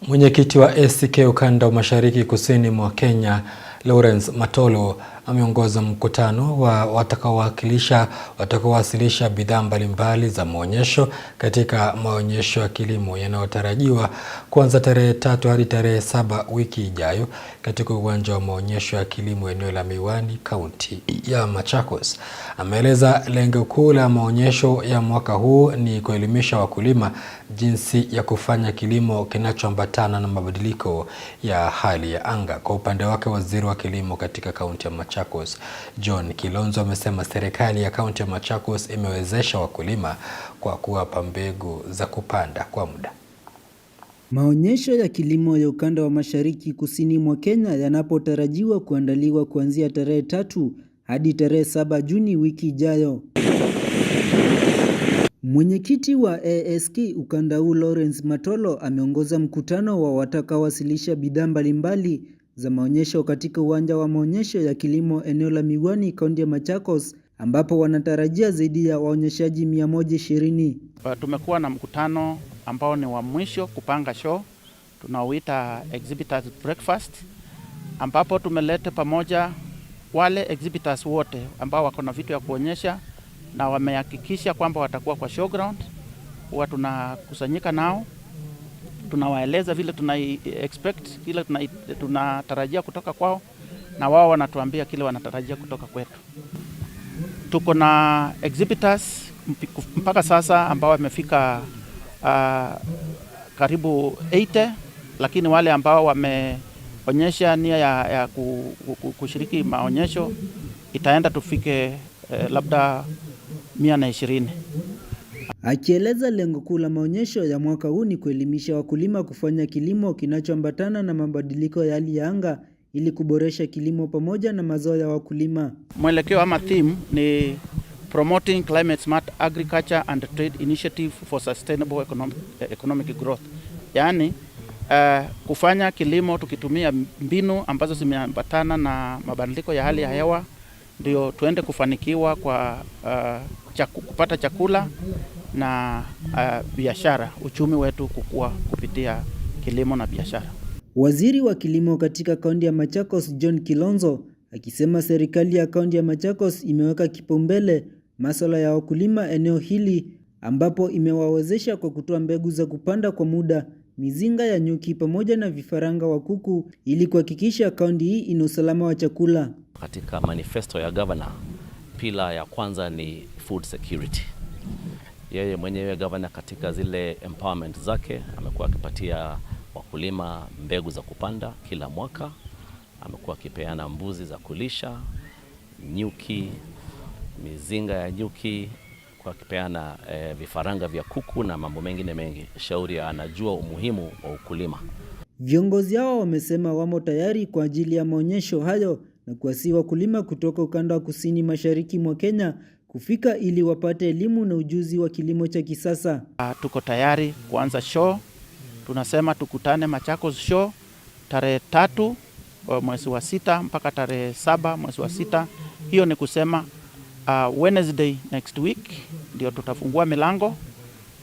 Mwenyekiti wa ACK ukanda wa Mashariki Kusini mwa Kenya, Lawrence Matolo, ameongoza mkutano wa watakaowasilisha bidhaa mbalimbali za maonyesho katika maonyesho ya kilimo yanayotarajiwa kuanza tarehe 3 hadi tarehe 7 wiki ijayo katika uwanja wa maonyesho ya kilimo eneo la Miwani, kaunti ya Machakos. Ameeleza lengo kuu la maonyesho ya mwaka huu ni kuelimisha wakulima jinsi ya kufanya kilimo kinachoambatana na mabadiliko ya hali ya anga. Kwa upande wake, waziri wa kilimo katika kaunti ya Machakos, John Kilonzo, amesema serikali ya kaunti ya Machakos imewezesha wakulima kwa kuwapa mbegu za kupanda kwa muda. Maonyesho ya kilimo ya ukanda wa Mashariki Kusini mwa Kenya yanapotarajiwa kuandaliwa kuanzia tarehe 3 hadi tarehe 7 Juni wiki ijayo. Mwenyekiti wa ACK ukanda huu Lawrence Matolo ameongoza mkutano wa watakaowasilisha bidhaa mbalimbali za maonyesho katika uwanja wa maonyesho ya kilimo eneo la Miwani, kaunti ya Machakos, ambapo wanatarajia zaidi ya waonyeshaji 120. Tumekuwa na mkutano ambao ni wa mwisho kupanga show tunaoita exhibitors breakfast, ambapo tumeleta pamoja wale exhibitors wote ambao wako na vitu ya kuonyesha na wamehakikisha kwamba watakuwa kwa showground. Huwa tunakusanyika nao, tunawaeleza vile tuna expect, kile tunatarajia kutoka kwao, na wao wanatuambia kile wanatarajia kutoka kwetu. Tuko na exhibitors mpaka sasa ambao wamefika karibu 80, lakini wale ambao wameonyesha nia ya kushiriki maonyesho itaenda tufike labda 120. Akieleza lengo kuu la maonyesho ya mwaka huu ni kuelimisha wakulima kufanya kilimo kinachoambatana na mabadiliko ya hali ya anga ili kuboresha kilimo pamoja na mazao ya wakulima. Mwelekeo ama theme ni Promoting Climate Smart Agriculture and Trade Initiative for Sustainable Economic Growth. Yaani kufanya kilimo tukitumia mbinu ambazo zimeambatana na mabadiliko ya hali ya hewa, ndio tuende kufanikiwa kwa kupata chakula na biashara, uchumi wetu kukua kupitia kilimo na biashara. Waziri wa kilimo katika kaunti ya Machakos, John Kilonzo, akisema serikali ya kaunti ya Machakos imeweka kipaumbele masuala ya wakulima eneo hili, ambapo imewawezesha kwa kutoa mbegu za kupanda kwa muda, mizinga ya nyuki pamoja na vifaranga wa kuku ili kuhakikisha kaunti hii ina usalama wa chakula. Katika manifesto ya governor, pila ya kwanza ni food security. Yeye mwenyewe governor katika zile empowerment zake amekuwa akipatia wakulima mbegu za kupanda kila mwaka, amekuwa akipeana mbuzi za kulisha, nyuki, mizinga ya nyuki, kwa akipeana vifaranga vya kuku na mambo mengine mengi. Shauri anajua umuhimu wa ukulima. Viongozi hao wamesema wamo tayari kwa ajili ya maonyesho hayo na kuwasihi wakulima kutoka ukanda wa kusini mashariki mwa Kenya kufika ili wapate elimu na ujuzi wa kilimo cha kisasa. Tuko tayari kuanza show. Tunasema tukutane Machakos show tarehe 3 mwezi wa 6 mpaka tarehe 7 mwezi wa 6. Hiyo ni kusema Wednesday next week ndio tutafungua milango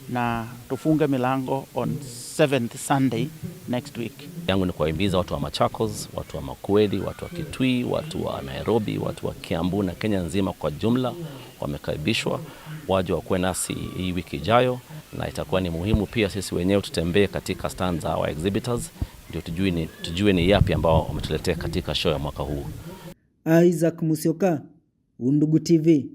na tufunge milango on 7th Sunday next week. Yangu ni kuwahimiza watu wa Machakos, watu wa Makueni, watu wa Kitui, watu wa Nairobi, watu wa Kiambu na Kenya nzima kwa jumla wamekaribishwa waje wakuwe nasi hii wiki ijayo, na itakuwa ni muhimu pia sisi wenyewe tutembee katika stand za our exhibitors ndio tujue ni yapi ambao wametuletea katika show ya mwaka huu. Isaac Musyoka, Undugu TV.